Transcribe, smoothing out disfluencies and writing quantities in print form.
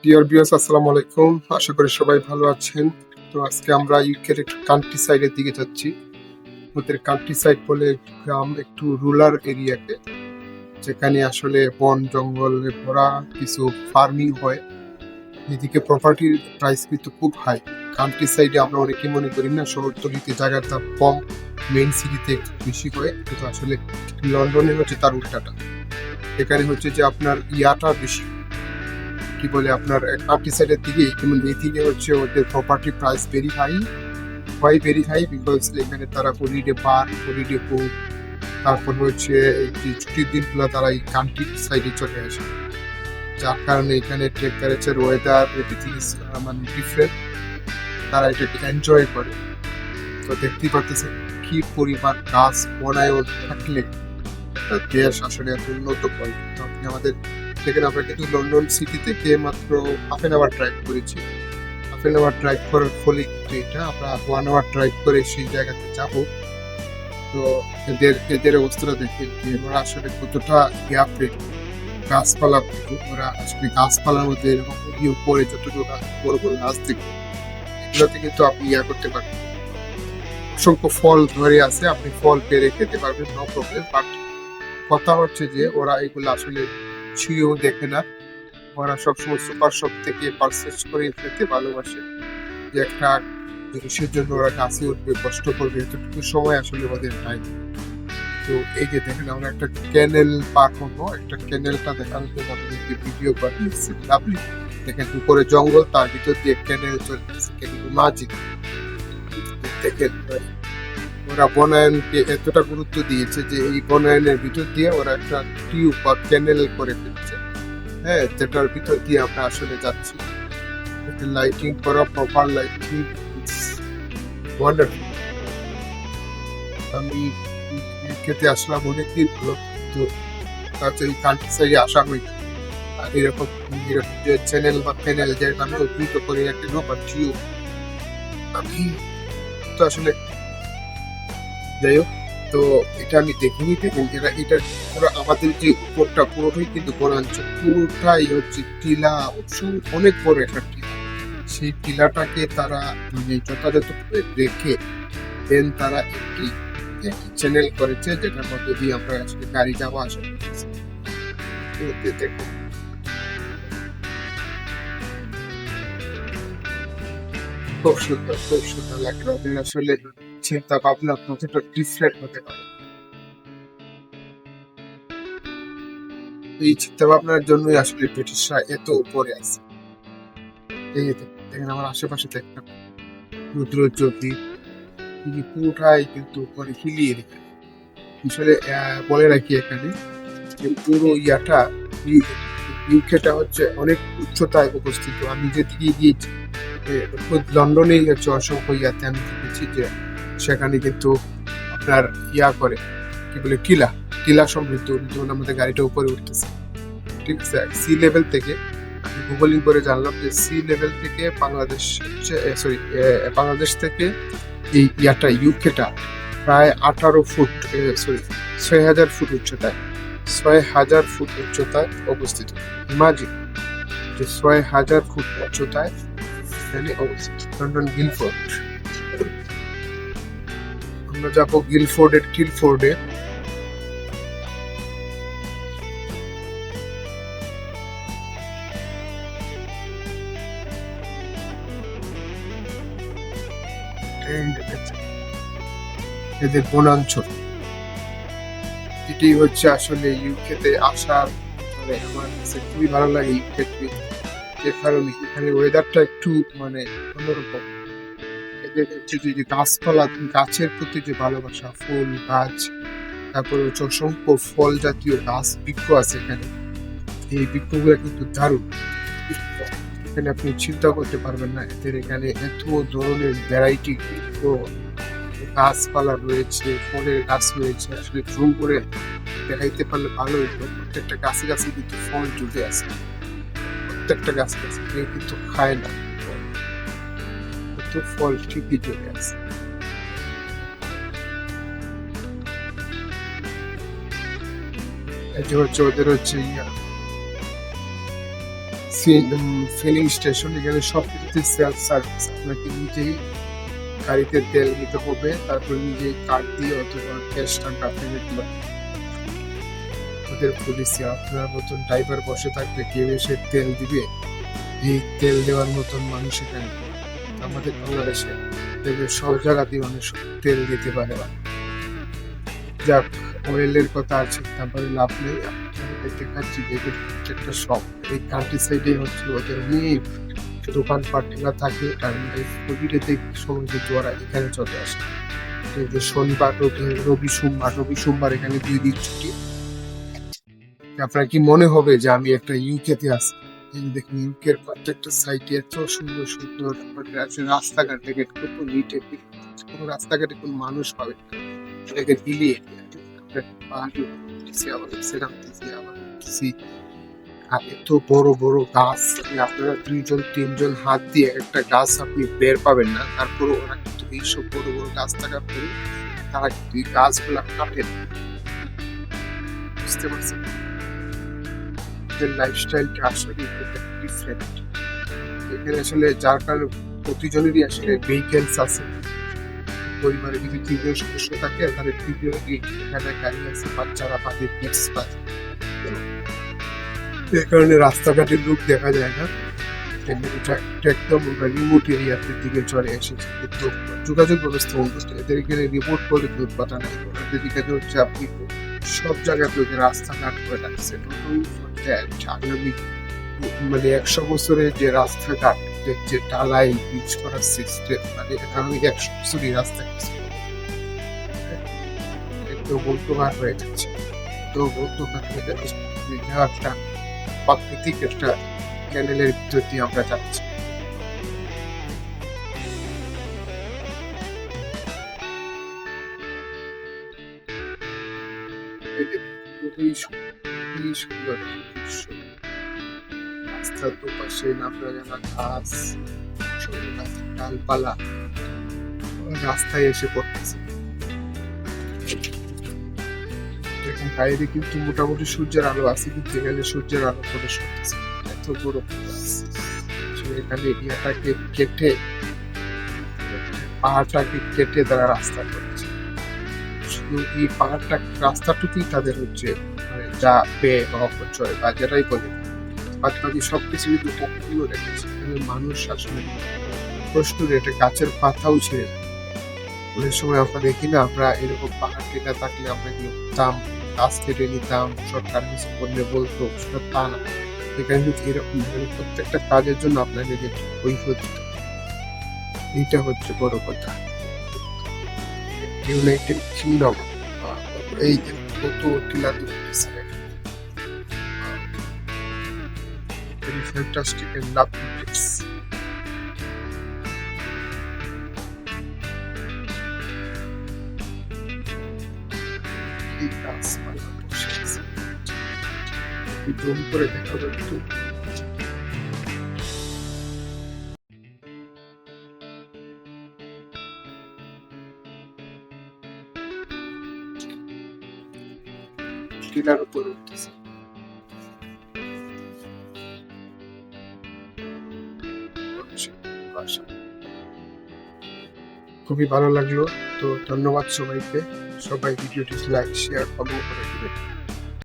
Dear viewers, আসসালামু আলাইকুম। আশা করি সবাই ভালো আছেন। তো আজকে আমরা ইউকের একটু কান্ট্রি সাইডের দিকে যাচ্ছি। ওদের কান্ট্রি সাইড বলে গ্রাম, একটু রুরাল এরিয়াতে, যেখানে আসলে বন জঙ্গলে ভরা কিছু ফার্মিং হয়। এদিকে প্রপার্টির প্রাইস কিন্তু খুব হাই। কান্ট্রি সাইডে আমরা অনেকে মনে করি না শহরতলিতে জায়গার দাম কম, মেইন সিটিতে একটু বেশি হয়, কিন্তু আসলে লন্ডনে হচ্ছে তার উল্টাটা। এখানে হচ্ছে যে আপনার ইয়াটা বেশি, কি বলে আপনার কান্ট্রি সাইডের দিকে, যেমন এই দিকে হচ্ছে ওদের property price very high. Why very high? Because এখানে তারা হলিডে পার্ক, হলিডে বুক, তারপর হচ্ছে এই যে ছুটির দিনগুলো তারা এই কান্ট্রি সাইডে চলে আসে, যার কারণে এখানে টেম্পারেচার, ওয়েদার, এভরিথিং ইজ মানে ডিফারেন্ট। তারা এটাকে এনজয় করে। তো দেখতেই পারতেছেন কি পরিমাণ গাছ বনায়ও থাকলে একটা দেশ আসলে এত উন্নত করে। তো আপনি আমাদের দেখেন, আমরা কিন্তু লন্ডন সিটি থেকে মাত্র হাফ এন আওয়ার ড্রাইভ করেছি। হাফ এন আওয়ার ড্রাইভ করার ফলে কিন্তু এটা আমরা 1 আওয়ার ড্রাইভ করে সেই জায়গাতে যাব। তো এদের অবস্থাটা দেখে যে ওরা আসলে কতটা গ্যাপে গাছপালা, ওরা আসলে গাছপালার মধ্যে এরকম উপরে যতটুকু বড় বড় গাছ দেখবে, এগুলোতে কিন্তু আপনি করতে পারবেন। অসংখ্য ফল ধরে আছে, আপনি ফল পেরে খেতে পারবেন, নো প্রবলেম। বাট কথা হচ্ছে যে ওরা এগুলো আসলে ছুঁয়েও দেখে না। ওরা সবসময় সুপার শপ থেকে পারচেজ করে খেতে ভালোবাসে, যে একটা জিনিসের জন্য ওরা গাছে উঠবে, কষ্ট করবে, এতটুকু সময় আসলে ওদের নাই। তো এই যে দেখেন, আমরা একটা ক্যানেল পার হবো, একটা ক্যানেলটা দেখানোর জন্য আপনাদেরকে ভিডিও বানিয়েছি। আপনি দেখেন উপরে জঙ্গল, তার ভিতর দিয়ে ক্যানেল চলতেছে, কিন্তু ম্যাজিক। দেখেন ওরা বনায়নকে এতটা গুরুত্ব দিয়েছে যে এই বনায়নের ভিতর দিয়ে ওরা একটা টিউব বা ক্যানেল করে ফেলছে, হ্যাঁ, যেটার ভিতর দিয়ে আমরা আসলে যাচ্ছি। লাইটিং করা, প্রপার লাইটিং, ওয়ান্ডারফুল। আমি খেতে আসলাম অনেকদিন হলো, তো তাতে এই কান্ট্রি সাইডে আসা হই। আর এরকম এরকম যে চ্যানেল বা প্যানেল, যেটা আমি অভিহিত করি একটা বা টিউব, আমি তো আসলে যাই হোক, তো এটা আমি দেখিনি। দেখুন এটা পুরো আমাদের যে উপরটা পুরোটাই কিন্তু বনাঞ্চল, পুরোটাই হচ্ছে টিলা, অনেক বড় একটা টিলা। সেই টিলাটাকে তারা মানে যথাযথ রেখে দেন তারা একটি চ্যানেল করেছে, যেটার মধ্যে দিয়ে আমরা আসলে গাড়ি যাওয়া আসা করতেছি। দেখুন খুব সুন্দর, খুব সুন্দর লাগলো। ওদের আসলে চিন্তা ভাবনা কতটা ডিফারেন্ট হতে পারে, এই চিন্তা ভাবনার জন্যই আসলে ব্রিটিশরা এত উপরে আছে। এই যে দেখেন আমার আশেপাশে দেখেন রুদ্রজ্যোতি, পুরোটাই কিন্তু উপরে হিলিয়ে রেখে। আসলে বলে রাখি এখানে যে পুরো ইউকেটা হচ্ছে অনেক উচ্চতায় অবস্থিত। আমি যেদিকে গিয়েছি লন্ডনেই হচ্ছে অসংখ্য ইয়াতে আমি দেখেছি যে সেখানে কিন্তু আপনার করে কি বলে টিলা, টিলা সমৃদ্ধ, যেমন আমাদের গাড়িটা উপরে উঠতেছে, ঠিক আছে, সি লেভেল থেকে। আমি গুগলিং করে জানলাম যে সি লেভেল থেকে বাংলাদেশ হচ্ছে বাংলাদেশ থেকে এই ইউকেটা প্রায় 18 ফুট, 6,000 ফুট উচ্চতায়, 6,000 ফুট উচ্চতায় অবস্থিত। ইমাজিন যে 6,000 ফুট উচ্চতায় এখানে অবস্থিত লন্ডন গিলফোর্ড। আমরা যাবো গিলফোর্ডে। এদের বনাঞ্চল, এটি হচ্ছে আসলে ইউকেতে আসার মানে আমার কাছে খুবই ভালো লাগে। ইউকে যে কারণে এখানে ওয়েদারটা একটু মানে অন্যরকম। এদের হচ্ছে যে গাছপালা, গাছের প্রতি যে ভালোবাসা, ফুল গাছ, তারপরে হচ্ছে অসংখ্য ফল জাতীয় গাছ বৃক্ষ আছে এখানে। এই বৃক্ষগুলো কিন্তু দারুণ। এখানে আপনি চিন্তা করতে পারবেন না, এদের এখানে এত ধরনের ভ্যারাইটি বৃক্ষ, গাছপালা রয়েছে, ফলের গাছ রয়েছে। আসলে জুম করে দেখাইতে পারলে ভালো হতো। প্রত্যেকটা গাছে গাছে কিন্তু ফল জুড়ে আছে, প্রত্যেকটা গাছ গাছে কেউ কিন্তু খায় না, কিন্তু ফল ঠিকই জুড়ে আছে। এই যে হচ্ছে ওদের হচ্ছে ফিলিং স্টেশন, এখানে সবকিছুতে সেলফ সার্ভিস। আপনাকে নিজেই গাড়িতে তেল দিতে হবে, তারপর নিজেই কার্ড দিয়ে অথবা ক্যাশ টাকা পেমেন্ট করতে। ওদের পুলিশে আপনার মতন ড্রাইভার বসে থাকবে, কেউ এসে তেল দিবে? এই তেল দেওয়ার মতন মানুষ এখানে আমাদের বাংলাদেশে দেখবে সব জায়গাতেই মানুষ তেল দিতে পারে না। যাক, অয়েলের কথা আর চিন্তা করে লাভ নেই। আপনাদের দেখাচ্ছি যে একটা শপ, এই কান্ট্রি সাইডে হচ্ছে ওদের অনেক দোকানপাটগুলো থাকে। আর এই কোভিডেতে সময় কিন্তু ওরা এখানে চলে আসে। এই যে শনিবার, রবি সোমবার এখানে 2 দিন ছুটি। আপনার কি মনে হবে যে আমি একটা ইউকেতে আছি? এই যে দেখুন, ইউকের প্রত্যেকটা সাইটে এত সুন্দর সুন্দর রাস্তাঘাট দেখে কত নিট, কোনো রাস্তাঘাটে কোনো মানুষ পাবে না। এটাকে দিলে আর এত বড় বড় গাছ, আপনারা 2-3 জন হাত দিয়ে একটা গাছ আপনি বের পাবেন না। তারপরে ওরা কিন্তু এইসব বড় বড় গাছ থাকার পরে তারা কিন্তু এই গাছগুলা কাটে না। বুঝতে পারছেন? লাইফস্টাইলটা আসলে ডিফারেন্ট। এখানে আসলে যার কারণে প্রতিজনেরই আসলে ভেহিকেলস আছে। পরিবারে যদি 3 জন সদস্য থাকে, তাহলে 3জনেরই এখানে গাড়ি আছে, বাচ্চারা পাবে, কিডস পাবে। এই কারণে রাস্তাঘাটের লোক দেখা যায় না। এটা একদম রিমোট এরিয়াতে দিকে চলে এসেছে, কিন্তু যোগাযোগ ব্যবস্থা উন্নত। এদের এখানে রিমোট বলে দুধ পাতা নাই। ওদের এখানে হচ্ছে আপনি সব জায়গাতে ওদের রাস্তাঘাট করে রাখছে। আগামী মানে 100 বছরের যে রাস্তাঘাট, যে ঢালাই পিচ করার সিস্টেম, মানে আগামী 100 বছরই রাস্তা একদম বলতোভার হয়ে যাচ্ছে। তো বলতোভার হয়ে যাচ্ছে, একটা প্রাকৃতিক একটা ক্যানেলের ভিতর দিয়ে আমরা যাচ্ছি। খুবই সুন্দর দৃশ্য। রাস্তার দুপাশে নামরা জানা ঘাস, ছোট গাছ, ডালপালা রাস্তায় এসে পড়তেছে। এখন বাইরে কিন্তু মোটামুটি সূর্যের আলো আছে, কিন্তু এখানে সূর্যের আলো প্রবেশ করতেছে। এত বড় গাছ, এখানে এরিয়াটাকে কেটে, পাহাড়টাকে কেটে তারা রাস্তা করেছে। শুধু এই পাহাড়টা, রাস্তাটুকুই তাদের হচ্ছে যা ব্যয় বা অপচয় বা যেটাই বলে, বাদ বাকি সবকিছু কিন্তু সম্পূর্ণ রেখেছে। মানুষ আসলে প্রশ্ন রেটে গাছের পাতাও ছেড়ে দেয়। অনেক সময় আমরা দেখি না, আমরা এরকম পাহাড় কেটে থাকলে আমরা কি করতাম, গাছ কেটে নিতাম, সরকার কিছু করলে বলতো, সেটা তা না। এখানে কিন্তু এরকম প্রত্যেকটা কাজের জন্য আপনাকে কৈফিয়ত দিতে হবে। এইটা হচ্ছে বড় কথা। ইউনাইটেড কিংডম, এই যে কত টিলা দিচ্ছে, very fantastic and lovely place. এই গাছপালা বসে আছে, একটু জুম করে দেখাবো একটু। টিলার উপরে উঠতেছে। খুবই ভালো লাগলো। তো ধন্যবাদ সবাইকে। সবাই ভিডিওটি লাইক, শেয়ার, কমেন্ট করে দিবেন।